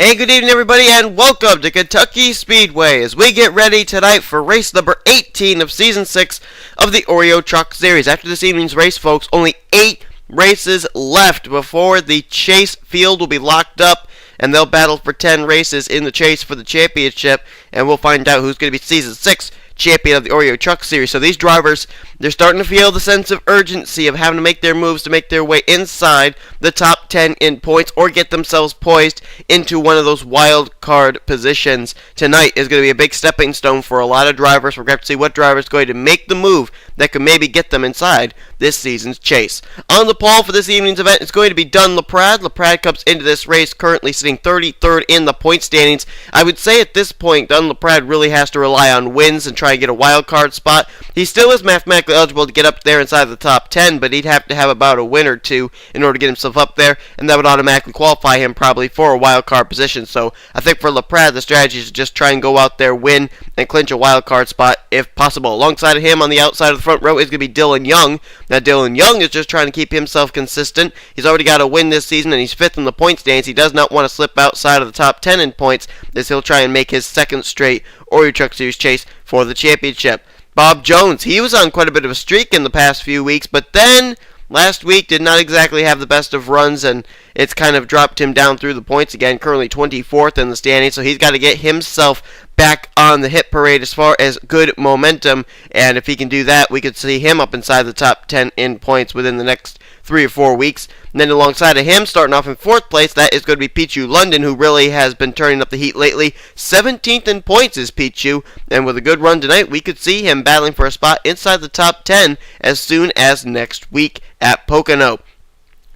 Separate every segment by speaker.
Speaker 1: Hey, good evening everybody, and welcome to Kentucky Speedway as we get ready tonight for race number 18 of Season 6 of the Oreo Truck Series. After this evening's race, folks, only 8 races left before the chase field will be locked up, and they'll battle for 10 races in the chase for the championship, and we'll find out who's going to be Season 6 champion of the Oreo Truck Series. So these drivers, they're starting to feel the sense of urgency of having to make their moves to make their way inside the top 10 in points or get themselves poised into one of those wild card positions. Tonight is going to be a big stepping stone for a lot of drivers. We're going to have to see what driver is going to make the move that could maybe get them inside this season's chase. On the pole for this evening's event is going to be Dunn LaPrade. LaPrade comes into this race currently sitting 33rd in the point standings. I would say at this point, Dunn LaPrade really has to rely on wins and try and get a wild card spot. He still is mathematically eligible to get up there inside the top 10, but he'd have to have about a win or two in order to get himself up there, and that would automatically qualify him probably for a wild card position. So I think for LaPrade, the strategy is to just try and go out there, win, and clinch a wild card spot if possible. Alongside of him on the outside of the front row is going to be Dylan Young. Now Dylan Young is just trying to keep himself consistent. He's already got a win this season, and he's 5th in the point standings. He does not want to slip outside of the top 10 in points, as he'll try and make his second straight Oreo Truck Series chase for the championship. Bob Jones, he was on quite a bit of a streak in the past few weeks, but then last week did not exactly have the best of runs, and it's kind of dropped him down through the points again, currently 24th in the standings, so he's got to get himself back on the hit parade as far as good momentum, and if he can do that, we could see him up inside the top 10 in points within the next 3 or 4 weeks. And then alongside of him, starting off in 4th place, that is going to be Pichu London, who really has been turning up the heat lately. 17th in points is Pichu, and with a good run tonight, we could see him battling for a spot inside the top 10 as soon as next week at Pocono.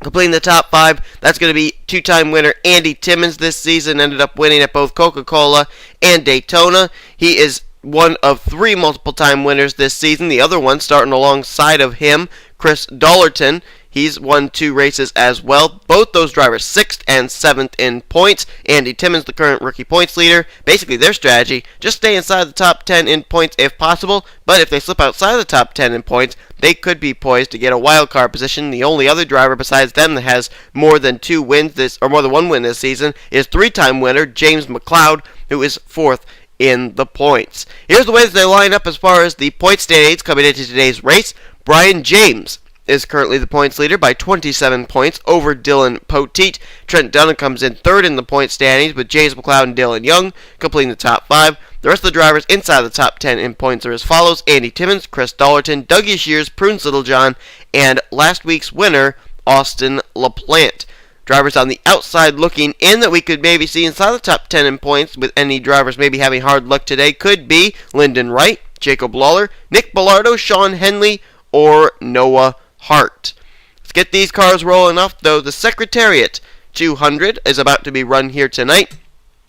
Speaker 1: Completing the top 5, that's going to be 2-time winner Andy Timmons this season. Ended up winning at both Coca-Cola and Daytona. He is one of 3 multiple-time winners this season. The other one, starting alongside of him, Chris Dollerton. He's won 2 races as well. Both those drivers 6th and 7th in points. Andy Timmons, the current rookie points leader. Basically, their strategy, just stay inside the top 10 in points if possible. But if they slip outside the top 10 in points, they could be poised to get a wild card position. The only other driver besides them that has more than 2 wins more than 1 win this season is 3-time winner James McLeod, who is 4th in the points. Here's the way that they line up as far as the point standings coming into today's race. Brian James is currently the points leader by 27 points over Dylan Poteet. Trent Dunham comes in 3rd in the point standings with James McLeod and Dylan Young completing the top 5. The rest of the drivers inside the top 10 in points are as follows: Andy Timmons, Chris Dollerton, Dougie Shears, Prunes Littlejohn, and last week's winner, Austin LaPlante. Drivers on the outside looking in that we could maybe see inside the top 10 in points, with any drivers maybe having hard luck today, could be Lyndon Wright, Jacob Lawler, Nick Bellardo, Sean Henley, or Noah Hart. Let's get these cars rolling off, though. The Secretariat 200 is about to be run here tonight.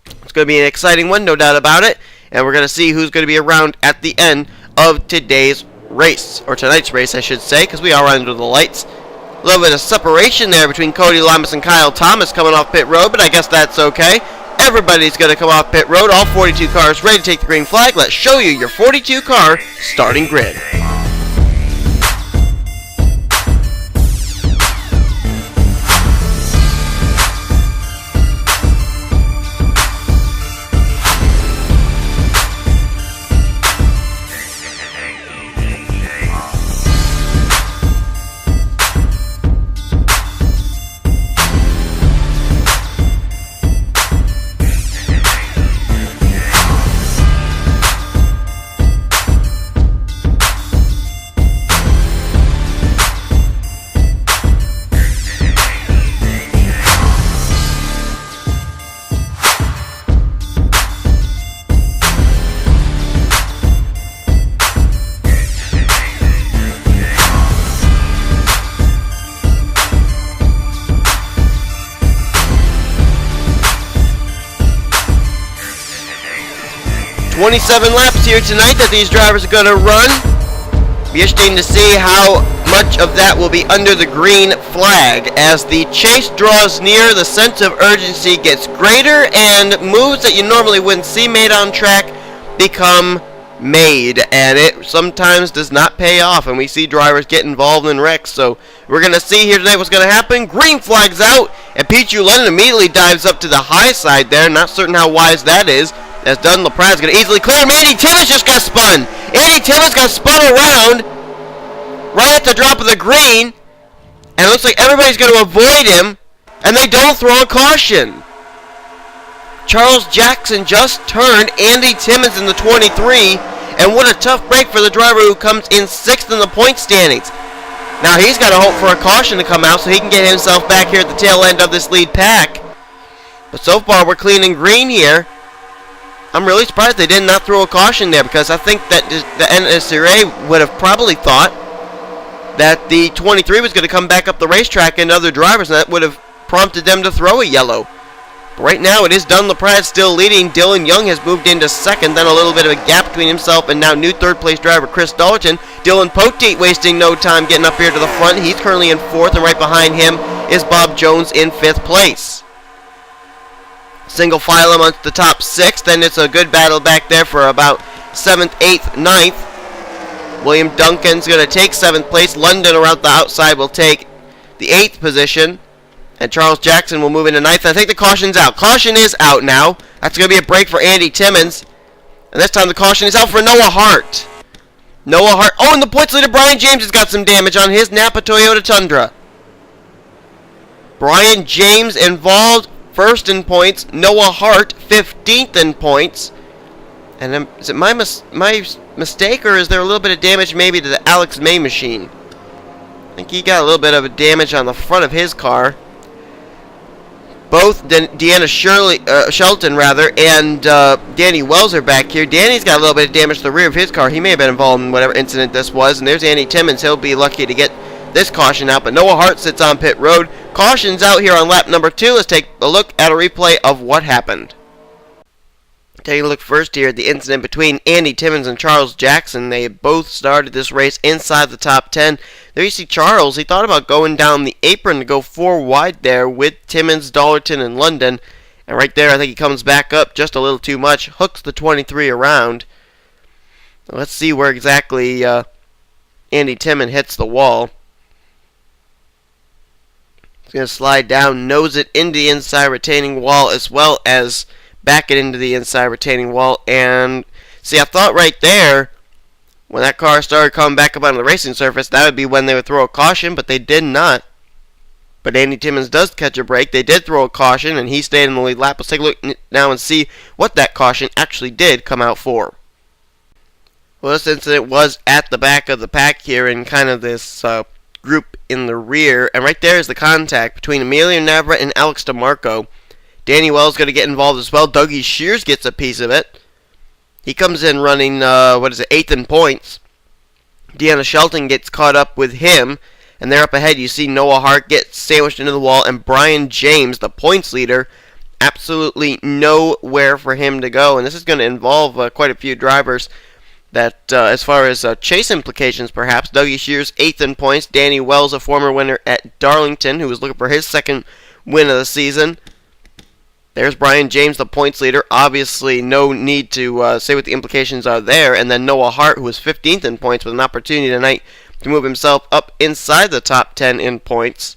Speaker 1: It's going to be an exciting one, no doubt about it, and we're going to see who's going to be around at the end of today's race, or tonight's race, I should say, because we are under the lights. A little bit of separation there between Cody Lamas and Kyle Thomas coming off pit road, but I guess that's okay. Everybody's going to come off pit road, all 42 cars ready to take the green flag. Let's show you your 42 car starting grid. $27 laps here tonight that these drivers are going to run. Be interesting to see how much of that will be under the green flag. As the chase draws near, the sense of urgency gets greater, and moves that you normally wouldn't see made on track become made, and it sometimes does not pay off, and we see drivers get involved in wrecks. So we're going to see here today what's going to happen. Green flag's out, and Pichu London immediately dives up to the high side there. Not certain how wise that is, as Dunn LaPrad's going to easily clear him. Andy Timmons just got spun. Andy Timmons got spun around right at the drop of the green, and it looks like everybody's going to avoid him, and they don't throw a caution. Charles Jackson just turned Andy Timmons in the 23, and what a tough break for the driver who comes in 6th in the point standings. Now he's got to hope for a caution to come out so he can get himself back here at the tail end of this lead pack. But so far we're clean and green here. I'm really surprised they did not throw a caution there, because I think that the NNSCRA would have probably thought that the 23 was going to come back up the racetrack and other drivers, and that would have prompted them to throw a yellow. But right now it is Dunn LaPrade still leading. Dylan Young has moved into 2nd, then a little bit of a gap between himself and now new 3rd place driver Chris Dollerton. Dylan Poteet wasting no time getting up here to the front. He's currently in 4th, and right behind him is Bob Jones in 5th place. Single file amongst the top 6, then it's a good battle back there for about 7th, 8th, 9th. William Duncan's going to take 7th place. London around the outside will take the 8th position. And Charles Jackson will move into 9th. I think the caution's out. Caution is out now. That's going to be a break for Andy Timmons. And this time the caution is out for Noah Hart. Noah Hart. Oh, and the points leader Brian James has got some damage on his Napa Toyota Tundra. Brian James involved 1st in points. Noah Hart 15th in points. And then, is it my mistake, or is there a little bit of damage maybe to the Alex May machine? I think he got a little bit of a damage on the front of his car. Both Deanna Shelton and Danny Wells are back here. Danny's got a little bit of damage to the rear of his car. He may have been involved in whatever incident this was. And there's Andy Timmons. He'll be lucky to get this caution out. But Noah Hart sits on pit road. Caution's out here on lap number 2. Let's take a look at a replay of what happened. Taking a look first here at the incident between Andy Timmons and Charles Jackson. They both started this race inside the top 10. There you see Charles. He thought about going down the apron to go 4 wide there with Timmons, Dollerton, and London. And right there, I think he comes back up just a little too much. Hooks the 23 around. Let's see where exactly Andy Timmons hits the wall. He's going to slide down, nose it into the inside retaining wall, as well as back it into the inside retaining wall. And see, I thought right there, when that car started coming back up onto the racing surface, that would be when they would throw a caution, but they did not. But Andy Timmons does catch a break. They did throw a caution, and he stayed in the lead lap. Let's take a look now and see what that caution actually did come out for. Well, this incident was at the back of the pack here in kind of this group in the rear. And right there is the contact between Emilio Navarrete and Alex DeMarco. Danny Wells going to get involved as well. Dougie Shears gets a piece of it. He comes in running, 8th in points. Deanna Shelton gets caught up with him. And there up ahead, you see Noah Hart get sandwiched into the wall. And Brian James, the points leader, absolutely nowhere for him to go. And this is going to involve quite a few drivers that, as far as chase implications perhaps, Dougie Shears, 8th in points. Danny Wells, a former winner at Darlington, who was looking for his 2nd win of the season. There's Brian James, the points leader. Obviously, no need to say what the implications are there. And then Noah Hart, who was 15th in points, with an opportunity tonight to move himself up inside the top 10 in points.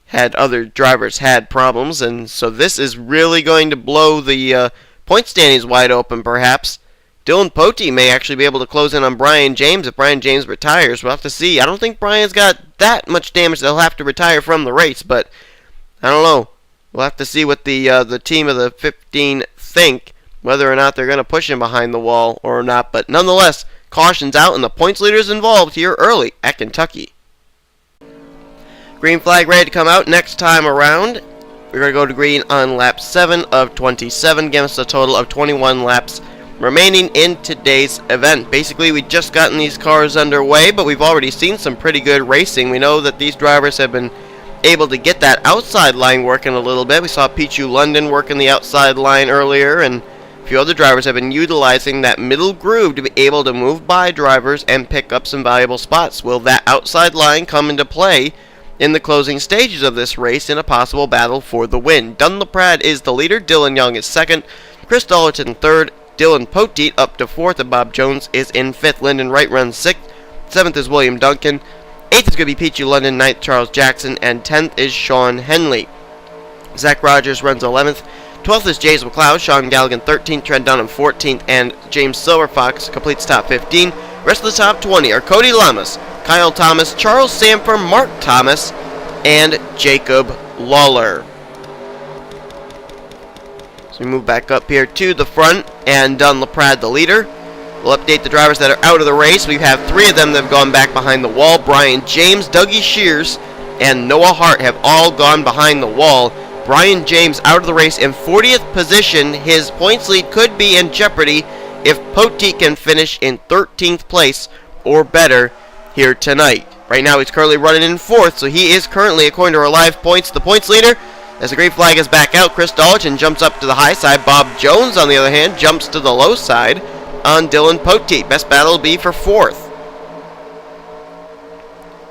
Speaker 1: Had other drivers had problems, and so this is really going to blow the point standings wide open, perhaps. Dylan Poteet may actually be able to close in on Brian James if Brian James retires. We'll have to see. I don't think Brian's got that much damage that he'll have to retire from the race, but I don't know. We'll have to see what the team of the 15 think, whether or not they're going to push him behind the wall or not. But nonetheless, caution's out, and the points leader's involved here early at Kentucky. Green flag ready to come out next time around. We're going to go to green on lap 7 of 27, giving us a total of 21 laps remaining in today's event. Basically, we've just gotten these cars underway, but we've already seen some pretty good racing. We know that these drivers have been able to get that outside line working a little bit. We saw Pichu London working the outside line earlier, and a few other drivers have been utilizing that middle groove to be able to move by drivers and pick up some valuable spots. Will that outside line come into play in the closing stages of this race in a possible battle for the win? Dunn LaPrade is the leader. Dylan Young is 2nd. Chris Dollerton 3rd. Dylan Poteet up to 4th, and Bob Jones is in 5th. Lyndon Wright runs 6th. 7th is William Duncan. 8th is going to be Peachy London. 9th, Charles Jackson. And 10th is Sean Henley. Zach Rogers runs 11th. 12th is James McLeod. Sean Galligan 13th. Trent Dunham 14th. And James Silverfox completes top 15. Rest of the top 20 are Cody Lamas, Kyle Thomas, Charles Sanford, Mark Thomas, and Jacob Lawler. So we move back up here to the front, and Don LaPrade, the leader. We'll update the drivers that are out of the race. We have 3 of them that have gone back behind the wall. Brian James, Dougie Shears, and Noah Hart have all gone behind the wall. Brian James out of the race in 40th position. His points lead could be in jeopardy if Poteet can finish in 13th place or better here tonight. Right now he's currently running in 4th, so he is currently, according to our live points, the points leader. As the green flag is back out, Chris Dollichin jumps up to the high side. Bob Jones, on the other hand, jumps to the low side on Dylan Poteet. Best battle will be for 4th.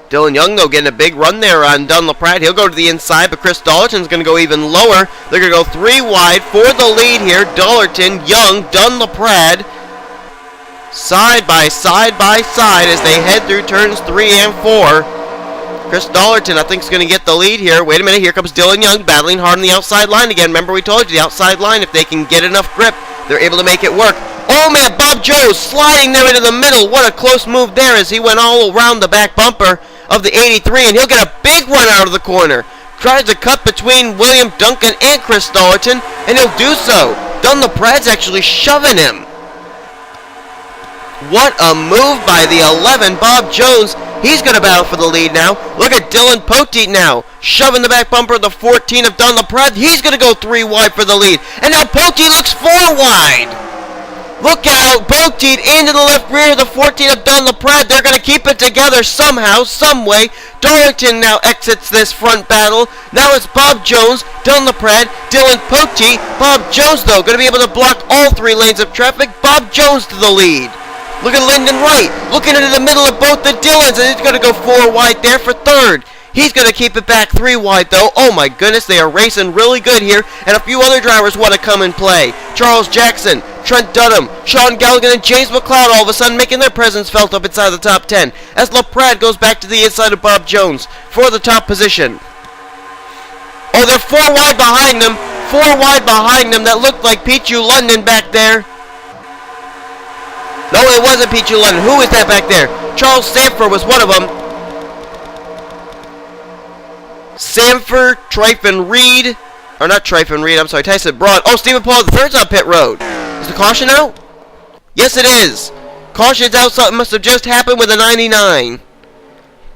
Speaker 1: Dylan Young, though, getting a big run there on Don LaPrade. He'll go to the inside, but Chris Dollarton's going to go even lower. They're going to go 3 wide for the lead here. Dollarton, Young, Don LaPrade, side by side as they head through turns 3 and 4. Chris Dollarton, I think, is going to get the lead here. Wait a minute, here comes Dylan Young battling hard on the outside line again. Remember we told you, the outside line, if they can get enough grip, they're able to make it work. Oh man, Bob Jones sliding there into the middle. What a close move there as he went all around the back bumper of the 83, and he'll get a big run out of the corner. Tries to cut between William Duncan and Chris Dollarton, and he'll do so. Don LaPrade's actually shoving him. What a move by the 11, Bob Jones. He's going to battle for the lead now. Look at Dylan Poteet now, shoving the back bumper of the 14 of Don LaPrade. He's going to go 3 wide for the lead. And now Poteet looks 4 wide. Look out, Poteet into the left rear of the 14 of Don LaPrade. They're going to keep it together somehow, some way. Darlington now exits this front battle. Now it's Bob Jones, Don LaPrade, Dylan Poteet. Bob Jones, though, going to be able to block all 3 lanes of traffic. Bob Jones to the lead. Look at Lyndon Wright, looking into the middle of both the Dylans, and he's going to go 4 wide there for 3rd. He's going to keep it back 3 wide, though. Oh, my goodness, they are racing really good here, and a few other drivers want to come and play. Charles Jackson, Trent Dunham, Sean Galligan, and James McLeod all of a sudden making their presence felt up inside the top 10, as LaPrade goes back to the inside of Bob Jones for the top position. Oh, they're 4 wide behind them. 4 wide behind them. That looked like Pichu London back there. No, it wasn't Pichu London. Who is that back there? Charles Sanford was one of them. Sanford, Tryphon Reed, or not Tryphon Reed, I'm sorry, Tyson Broad. Oh, Stephen Paul III's on pit road. Is the caution out? Yes, it is. Caution's out, something must have just happened with a 99.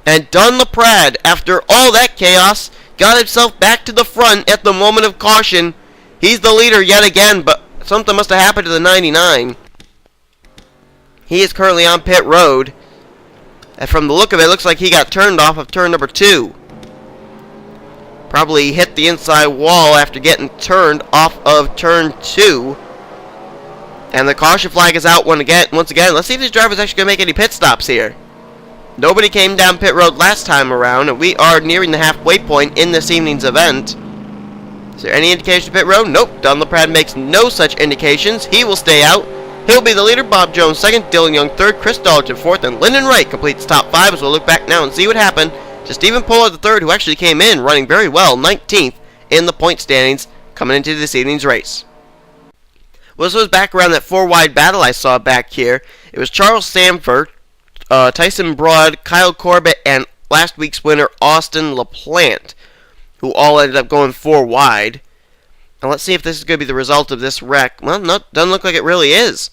Speaker 1: And Don LaPrade, after all that chaos, got himself back to the front at the moment of caution. He's the leader yet again, but something must have happened to the 99. He is currently on pit road. And from the look of it, it looks like he got turned off of turn number 2. Probably hit the inside wall after getting turned off of turn 2. And the caution flag is out once again. Let's see if these drivers actually going to make any pit stops here. Nobody came down pit road last time around, and we are nearing the halfway point in this evening's event. Is there any indication of pit road? Nope. Don LaPrade makes no such indications. He will stay out. He'll be the leader. Bob Jones 2nd, Dylan Young 3rd, Chris Dollarton 4th, and Lyndon Wright completes top 5 as we'll look back now and see what happened to Stephen Pollard III, who actually came in running very well, 19th in the point standings coming into this evening's race. Well, this was back around that 4 wide battle I saw back here. It was Charles Sanford, Tyson Broad, Kyle Corbett, and last week's winner Austin LaPlante, who all ended up going 4 wide. And let's see if this is going to be the result of this wreck. Well, doesn't look like it really is.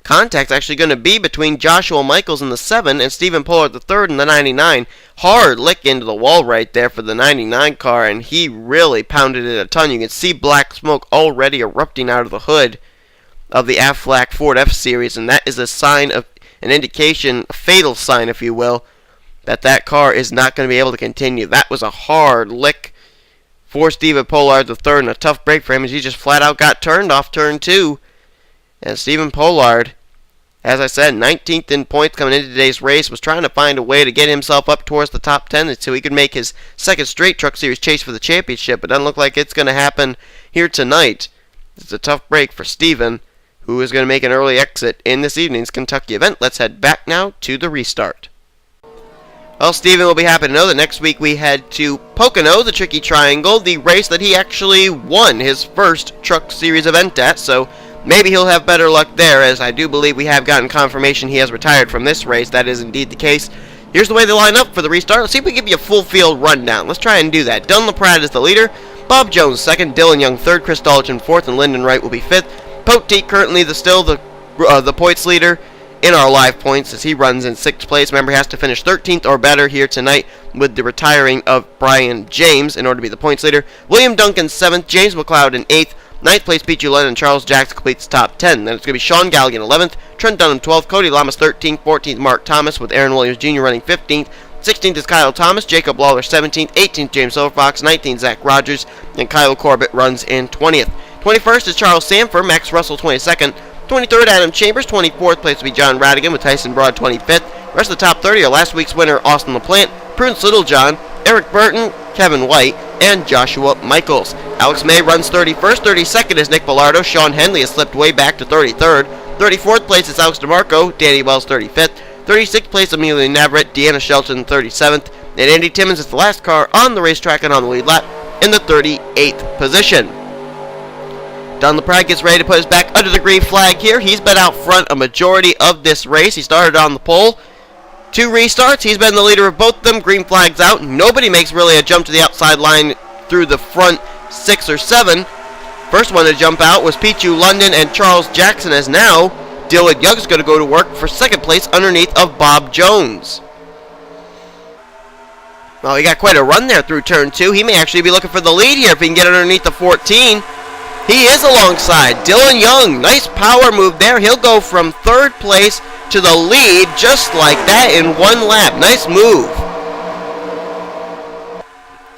Speaker 1: Contact's actually going to be between Joshua Michaels in the 7 and Stephen Pollard III in the 99. Hard lick into the wall right there for the 99 car, and he really pounded it a ton. You can see black smoke already erupting out of the hood of the Aflac Ford F-Series, and that is a sign of an indication, a fatal sign, if you will, that that car is not going to be able to continue. That was a hard lick for Stephen Pollard III, and a tough break for him as he just flat out got turned off turn 2. And Stephen Pollard, as I said, 19th in points coming into today's race, was trying to find a way to get himself up towards the top 10 so he could make his 2nd straight Truck Series chase for the championship. It doesn't look like it's going to happen here tonight. It's a tough break for Stephen, who is going to make an early exit in this evening's Kentucky event. Let's head back now to the restart. Well, Steven will be happy to know that next week we head to Pocono, the Tricky Triangle, the race that he actually won his first Truck Series event at, so maybe he'll have better luck there, as I do believe we have gotten confirmation he has retired from this race. That is indeed the case. Here's the way they line up for the restart. Let's see if we can give you a full field rundown. Let's try and do that. Dylan LaPrade is the leader, Bob Jones second, Dylan Young third, Chris Dolchin fourth, and Lyndon Wright will be fifth. Poteet currently still the points leader in our live points as he runs in 6th place. Remember, he has to finish 13th or better here tonight with the retiring of Brian James in order to be the points leader. William Duncan 7th, James McLeod in 8th, 9th place Pete Ullen, and Charles Jackson completes top 10. Then it's going to be Sean Galligan 11th, Trent Dunham 12th, Cody Lamas 13th, 14th Mark Thomas with Aaron Williams Jr. running 15th, 16th is Kyle Thomas, Jacob Lawler 17th, 18th James Silverfox, 19th Zach Rogers, and Kyle Corbett runs in 20th. 21st is Charles Sanford, Max Russell 22nd, 23rd Adam Chambers, 24th place to be John Radigan with Tyson Broad 25th. The rest of the top 30 are last week's winner Austin LaPlante, Prudence Littlejohn, Eric Burton, Kevin White, and Joshua Michaels. Alex May runs 31st, 32nd is Nick Bellardo, Sean Henley has slipped way back to 33rd, 34th place is Alex DeMarco, Danny Wells 35th, 36th place Amelia Navarrete, Deanna Shelton 37th, and Andy Timmons is the last car on the racetrack and on the lead lap in the 38th position. Don LaPrade gets ready to put his back under the green flag here. He's been out front a majority of this race. He started on the pole. 2 restarts. He's been the leader of both of them. Green flag's out. Nobody makes really a jump to the outside line through the front 6 or 7. First one to jump out was Pichu London and Charles Jackson, as now Dylan Young's going to go to work for 2nd place underneath of Bob Jones. Well, he got quite a run there through turn 2. He may actually be looking for the lead here if he can get underneath the 14. He is alongside Dylan Young. Nice power move there. He'll go from 3rd place to the lead just like that in 1 lap. Nice move.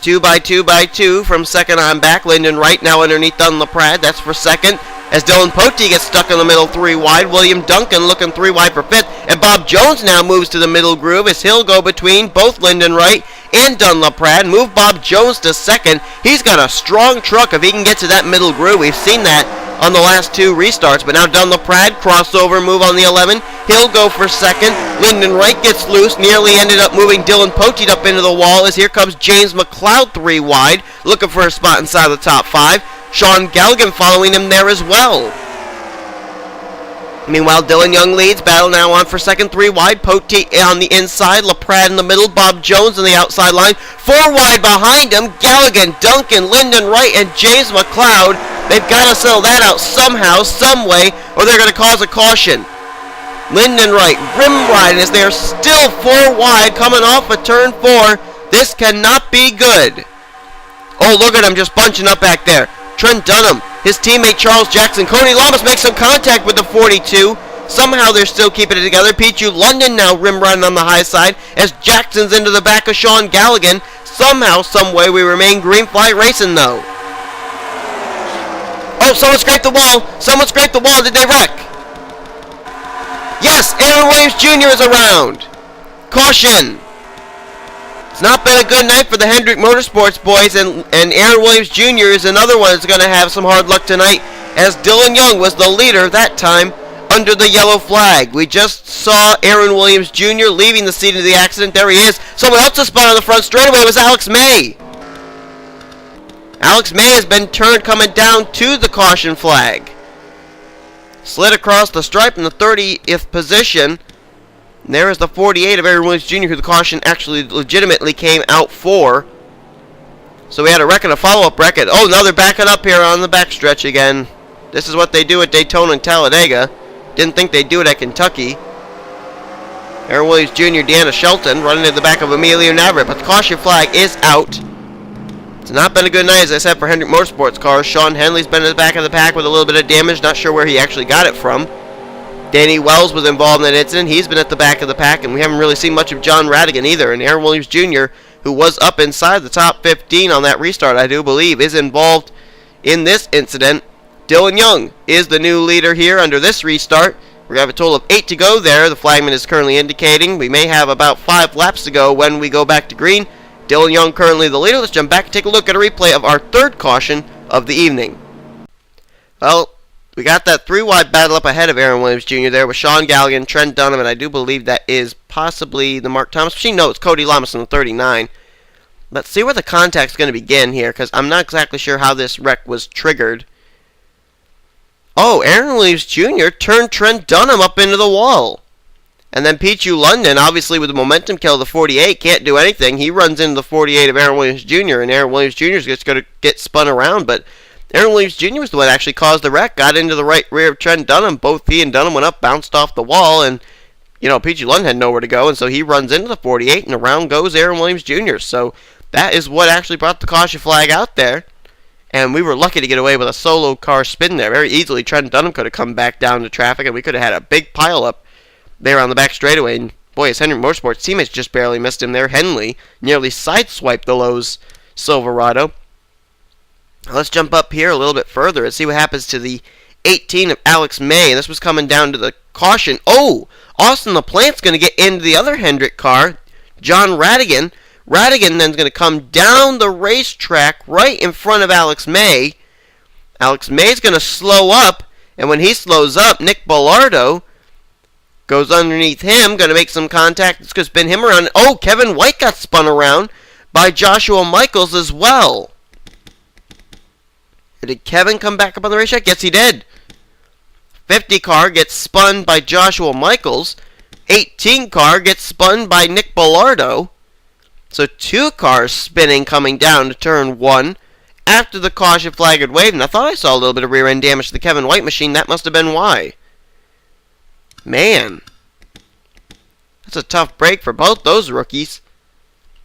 Speaker 1: 2 by 2 by 2 from 2nd on back. Lyndon Wright now underneath Don LaPrade. That's for 2nd. As Dylan Poteet gets stuck in the middle 3 wide. William Duncan looking 3 wide for 5th. And Bob Jones now moves to the middle groove as he'll go between both Lyndon Wright and Don LaPrade. Move Bob Jones to 2nd. He's got a strong truck if he can get to that middle groove. We've seen that on the last 2 restarts. But now Don LaPrade, crossover move on the 11. He'll go for 2nd. Lyndon Wright gets loose. Nearly ended up moving Dylan Poteet up into the wall as here comes James McLeod 3 wide. Looking for a spot inside the top 5. Sean Galligan following him there as well. Meanwhile, Dylan Young leads. Battle now on for 2nd, 3 wide. Poteet on the inside. LaPrade in the middle. Bob Jones on the outside line. 4 wide behind him. Galligan, Duncan, Lyndon Wright, and James McLeod. They've got to settle that out somehow, some way, or they're going to cause a caution. Lyndon Wright rim riding as they are still 4 wide coming off of turn 4. This cannot be good. Oh, look at him just bunching up back there. Trent Dunham, his teammate Charles Jackson. Cody Lamas makes some contact with the 42. Somehow they're still keeping it together. Pichu London now rim riding on the high side as Jackson's into the back of Sean Galligan. Somehow, someway, we remain green flag racing though. Oh, someone scraped the wall. Someone scraped the wall. Did they wreck? Yes, Aaron Williams Jr. is around. Caution. It's not been a good night for the Hendrick Motorsports boys, and Aaron Williams Jr. is another one that's going to have some hard luck tonight, as Dylan Young was the leader that time under the yellow flag. We just saw Aaron Williams Jr. leaving the scene of the accident. There he is. Someone else to spot on the front straightaway was Alex May. Alex May has been turned coming down to the caution flag. Slid across the stripe in the 30th position. And there is the 48 of Aaron Williams Jr., who the caution actually legitimately came out for. So we had a wreck and a follow-up wreck. Oh, now they're backing up here on the backstretch again. This is what they do at Daytona and Talladega. Didn't think they'd do it at Kentucky. Aaron Williams Jr., Deanna Shelton running in the back of Emilio Navarrete, but the caution flag is out. It's not been a good night, as I said, for Hendrick Motorsports cars. Sean Henley's been in the back of the pack with a little bit of damage. Not sure where he actually got it from. Danny Wells was involved in that incident. He's been at the back of the pack, and we haven't really seen much of John Radigan either. And Aaron Williams Jr., who was up inside the top 15 on that restart, I do believe, is involved in this incident. Dylan Young is the new leader here under this restart. We have a total of 8 to go there. The flagman is currently indicating we may have about 5 laps to go when we go back to green. Dylan Young currently the leader. Let's jump back and take a look at a replay of our 3rd caution of the evening. Well, we got that 3-wide battle up ahead of Aaron Williams Jr. there with Sean Galligan, Trent Dunham, and I do believe that is possibly the Mark Thomas machine. No, it's Cody Lamas in the 39. Let's see where the contact's going to begin here, because I'm not exactly sure how this wreck was triggered. Oh, Aaron Williams Jr. turned Trent Dunham up into the wall. And then Pichu London, obviously with the momentum kill of the 48, can't do anything. He runs into the 48 of Aaron Williams Jr., and Aaron Williams Jr. is just going to get spun around. But Aaron Williams Jr. was the one that actually caused the wreck, got into the right rear of Trent Dunham. Both he and Dunham went up, bounced off the wall, and, Pichu London had nowhere to go, and so he runs into the 48, and around goes Aaron Williams Jr. So that is what actually brought the caution flag out there. And we were lucky to get away with a solo car spin there. Very easily, Trent Dunham could have come back down to traffic, and we could have had a big pile-up there on the back straightaway. And boy, his Henry Motorsports teammates just barely missed him there. Henley nearly sideswiped the Lowe's Silverado. Let's jump up here a little bit further and see what happens to the 18 of Alex May. And this was coming down to the caution. Oh, Austin LaPlante's going to get into the other Hendrick car, John Radigan. Radigan then's going to come down the racetrack right in front of Alex May. Alex May's going to slow up, and when he slows up, Nick Bellardo goes underneath him, going to make some contact. It's going to spin him around. Oh, Kevin White got spun around by Joshua Michaels as well. Did Kevin come back up on the racetrack? Yes, he did. 50 car gets spun by Joshua Michaels. 18 car gets spun by Nick Bellardo. So 2 cars spinning coming down to turn 1 after the caution flag had waved. And I thought I saw a little bit of rear end damage to the Kevin White machine. That must have been why. Man, that's a tough break for both those rookies.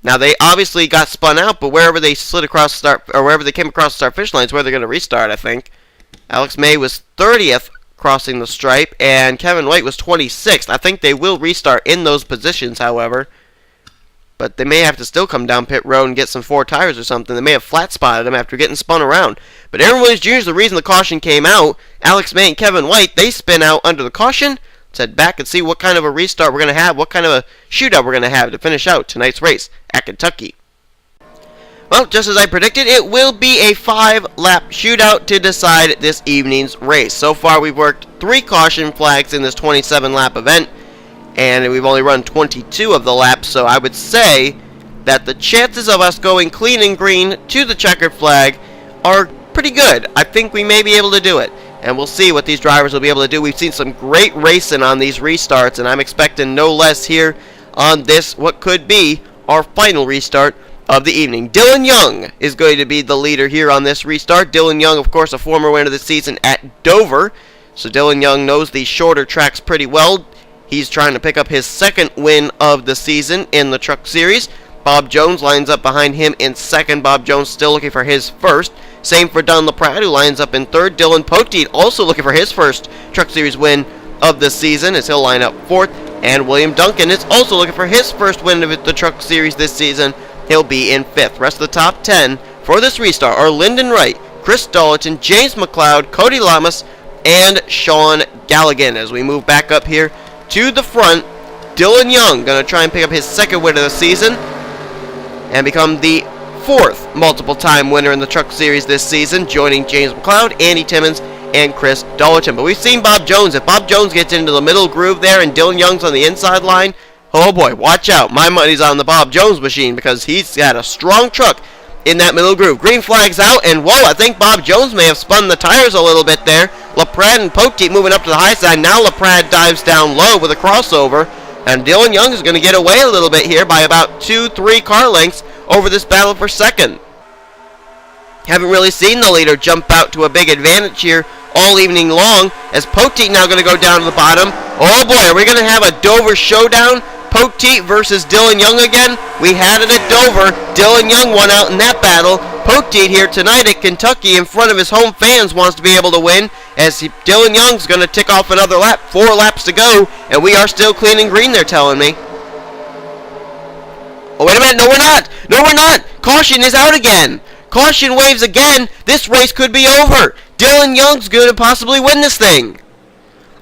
Speaker 1: Now they obviously got spun out, but wherever they slid across the start, or wherever they came across the start finish line is where they're going to restart, I think. Alex May was 30th crossing the stripe, and Kevin White was 26th. I think they will restart in those positions, however. But they may have to still come down pit road and get some 4 tires or something. They may have flat spotted him after getting spun around. But Aaron Williams Jr. is the reason the caution came out. Alex May and Kevin White, they spin out under the caution. Let's head back and see what kind of a restart we're going to have, what kind of a shootout we're going to have to finish out tonight's race at Kentucky. Well, just as I predicted, it will be a 5-lap shootout to decide this evening's race. So far, we've worked 3 caution flags in this 27-lap event, and we've only run 22 of the laps, so I would say that the chances of us going clean and green to the checkered flag are pretty good. I think we may be able to do it, and we'll see what these drivers will be able to do. We've seen some great racing on these restarts, and I'm expecting no less here on this, what could be our final restart of the evening. Dylan Young is going to be the leader here on this restart. Dylan Young, of course, a former winner of the season at Dover, so Dylan Young knows these shorter tracks pretty well. He's trying to pick up his 2nd win of the season in the Truck Series. Bob Jones lines up behind him in 2nd. Bob Jones still looking for his 1st. Same for Don LaPrade, who lines up in 3rd. Dylan Poteet also looking for his 1st Truck Series win of the season as he'll line up 4th. And William Duncan is also looking for his 1st win of the Truck Series this season. He'll be in 5th. Rest of the top 10 for this restart are Lyndon Wright, Chris Dolleton, James McLeod, Cody Lamas, and Sean Galligan. As we move back up here to the front, Dylan Young going to try and pick up his 2nd win of the season and become the 4th multiple-time winner in the Truck Series this season, joining James McLeod, Andy Timmons, and Chris Dolleton. But we've seen Bob Jones. If Bob Jones gets into the middle groove there and Dylan Young's on the inside line, oh boy, watch out. My money's on the Bob Jones machine because he's got a strong truck in that middle groove. Green flag's out, and whoa, I think Bob Jones may have spun the tires a little bit there. LaPrade and Poteet moving up to the high side. Now LaPrade dives down low with a crossover, and Dylan Young is going to get away a little bit here by about 2-3 car lengths over this battle for 2nd. Haven't really seen the leader jump out to a big advantage here all evening long, as Poteet now going to go down to the bottom. Oh boy, are we going to have a Dover showdown? Poteet versus Dylan Young again. We had it at Dover. Dylan Young won out in that battle. Poteet here tonight at Kentucky in front of his home fans wants to be able to win, as Dylan Young's going to tick off another lap. 4 laps to go, and we are still clean and green, they're telling me. Oh, wait a minute. No, we're not. No, we're not. Caution is out again. Caution waves again. This race could be over. Dylan Young's going to possibly win this thing.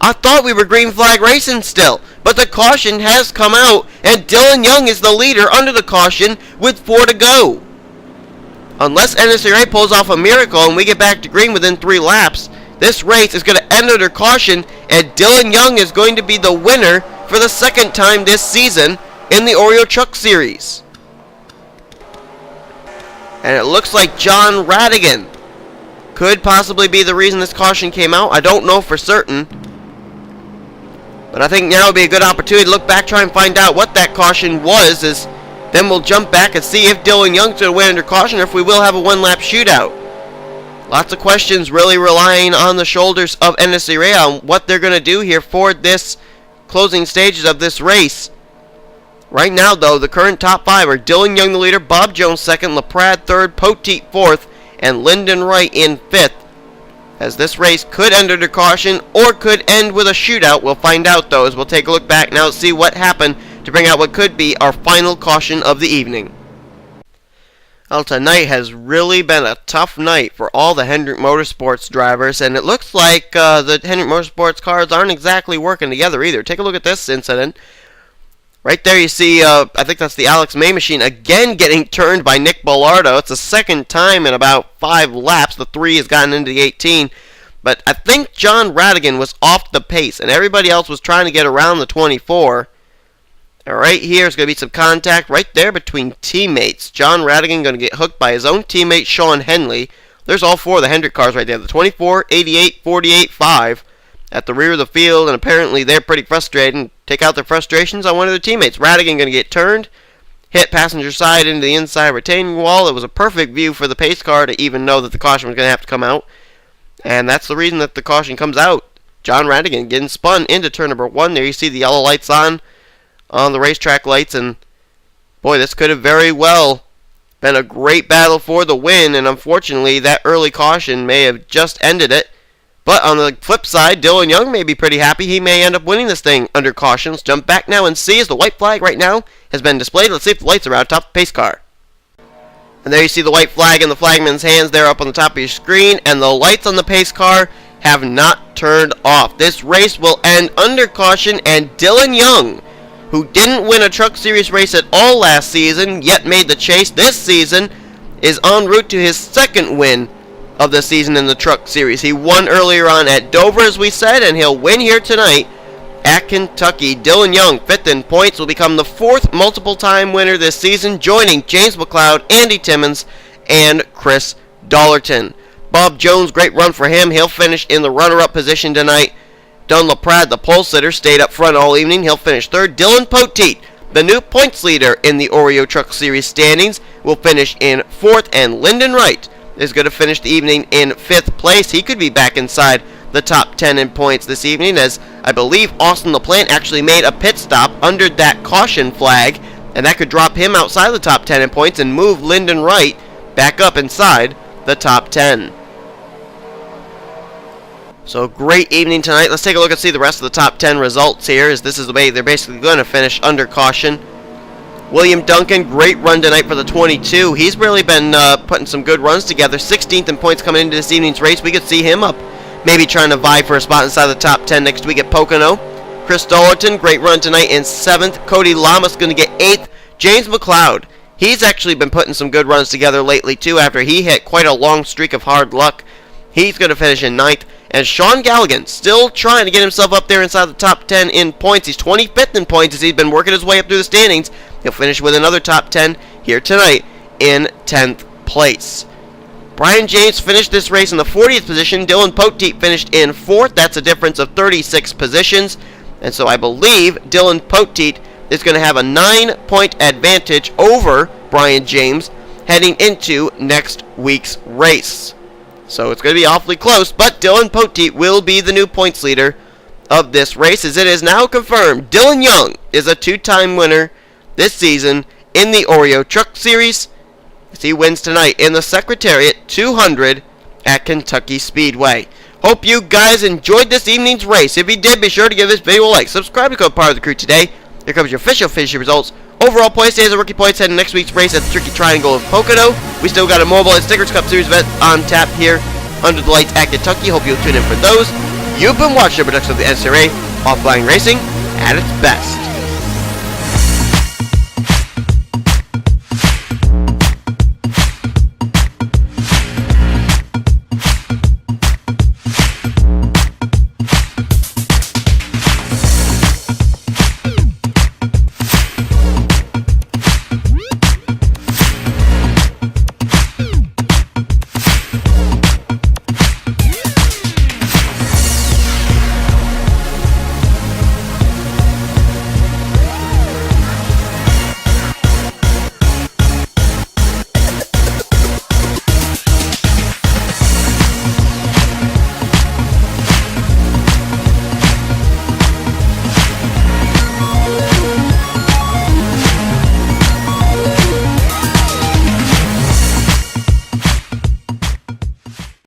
Speaker 1: I thought we were green flag racing still, but the caution has come out, and Dylan Young is the leader under the caution with 4 to go. Unless NNSCRA pulls off a miracle and we get back to green within 3 laps, this race is going to end under caution, and Dylan Young is going to be the winner for the second time this season in the Oreo Truck Series. And it looks like John Radigan could possibly be the reason this caution came out. I don't know for certain, but I think now would be a good opportunity to look back, try and find out what that caution was, as then we'll jump back and see if Dylan Young's going to win under caution, or if we will have a one-lap shootout. Lots of questions really relying on the shoulders of NNSCRA on what they're going to do here for this closing stages of this race. Right now, though, the current top five are Dylan Young the leader, Bob Jones second, LaPrade third, Poteet fourth, and Lyndon Wright in fifth. As this race could end under caution or could end with a shootout. We'll find out, though, as we'll take a look back now to see what happened to bring out what could be our final caution of the evening. Well, tonight has really been a tough night for all the Hendrick Motorsports drivers, and it looks like the Hendrick Motorsports cars aren't exactly working together either. Take a look at this incident. Right there you see, I think that's the Alex May machine, again getting turned by Nick Bellardo. It's the second time in about 5 laps. The 3 has gotten into the 18. But I think John Radigan was off the pace, and everybody else was trying to get around the 24. And right here is going to be some contact right there between teammates. John Radigan going to get hooked by his own teammate, Sean Henley. There's all 4 of the Hendrick cars right there. The 24, 88, 48, 5. At the rear of the field, and apparently they're pretty frustrated and take out their frustrations on one of their teammates. Radigan going to get turned, hit passenger side into the inside retaining wall. It was a perfect view for the pace car to even know that the caution was going to have to come out, and that's the reason that the caution comes out. John Radigan getting spun into turn number 1. There you see the yellow lights on the racetrack lights, and boy, this could have very well been a great battle for the win, and unfortunately that early caution may have just ended it. But on the flip side, Dylan Young may be pretty happy. He may end up winning this thing under caution. Let's jump back now and see as the white flag right now has been displayed. Let's see if the lights are out top of the pace car. And there you see the white flag in the flagman's hands there up on the top of your screen. And the lights on the pace car have not turned off. This race will end under caution, and Dylan Young, who didn't win a Truck Series race at all last season, yet made the chase this season, is en route to his second win of the season in the Truck Series. He won earlier on at Dover, as we said, and he'll win here tonight at Kentucky. Dylan Young, 5th in points, will become the 4th multiple-time winner this season, joining James McLeod, Andy Timmons, and Chris Dollerton. Bob Jones, great run for him. He'll finish in the runner-up position tonight. Don LaPrade, the pole sitter, stayed up front all evening. He'll finish 3rd. Dylan Poteet, the new points leader in the Oreo Truck Series standings, will finish in 4th, and Lyndon Wright is going to finish the evening in 5th place. He could be back inside the top 10 in points this evening, as I believe Austin LaPlante actually made a pit stop under that caution flag, and that could drop him outside the top 10 in points and move Lyndon Wright back up inside the top 10. So great evening tonight. Let's take a look and see the rest of the top 10 results here, as this is the way they're basically going to finish under caution. William Duncan, great run tonight for the 22. He's really been putting some good runs together. 16th in points coming into this evening's race. We could see him up, maybe trying to vie for a spot inside the top 10 next week at Pocono. Chris Dollerton, great run tonight in 7th. Cody Lamas going to get 8th. James McLeod, he's actually been putting some good runs together lately too, after he hit quite a long streak of hard luck. He's going to finish in 9th. And Sean Galligan, still trying to get himself up there inside the top 10 in points. He's 25th in points as he's been working his way up through the standings. He'll finish with another top 10 here tonight in 10th place. Brian James finished this race in the 40th position. Dylan Poteet finished in 4th. That's a difference of 36 positions. And so I believe Dylan Poteet is going to have a 9-point advantage over Brian James heading into next week's race. So it's going to be awfully close, but Dylan Poteet will be the new points leader of this race, as it is now confirmed Dylan Young is a 2-time winner this season in the Oreo Truck Series, as he wins tonight in the Secretariat 200 at Kentucky Speedway. Hope you guys enjoyed this evening's race. If you did, be sure to give this video a like. Subscribe to become part of the crew today. Here comes your official finishing results. Overall points, days of rookie points heading next week's race at the Tricky Triangle of Pocono. We still got a mobile and Stickers Cup Series event on tap here under the lights at Kentucky. Hope you'll tune in for those. You've been watching a production of the NNSCRA Offline Racing at its best.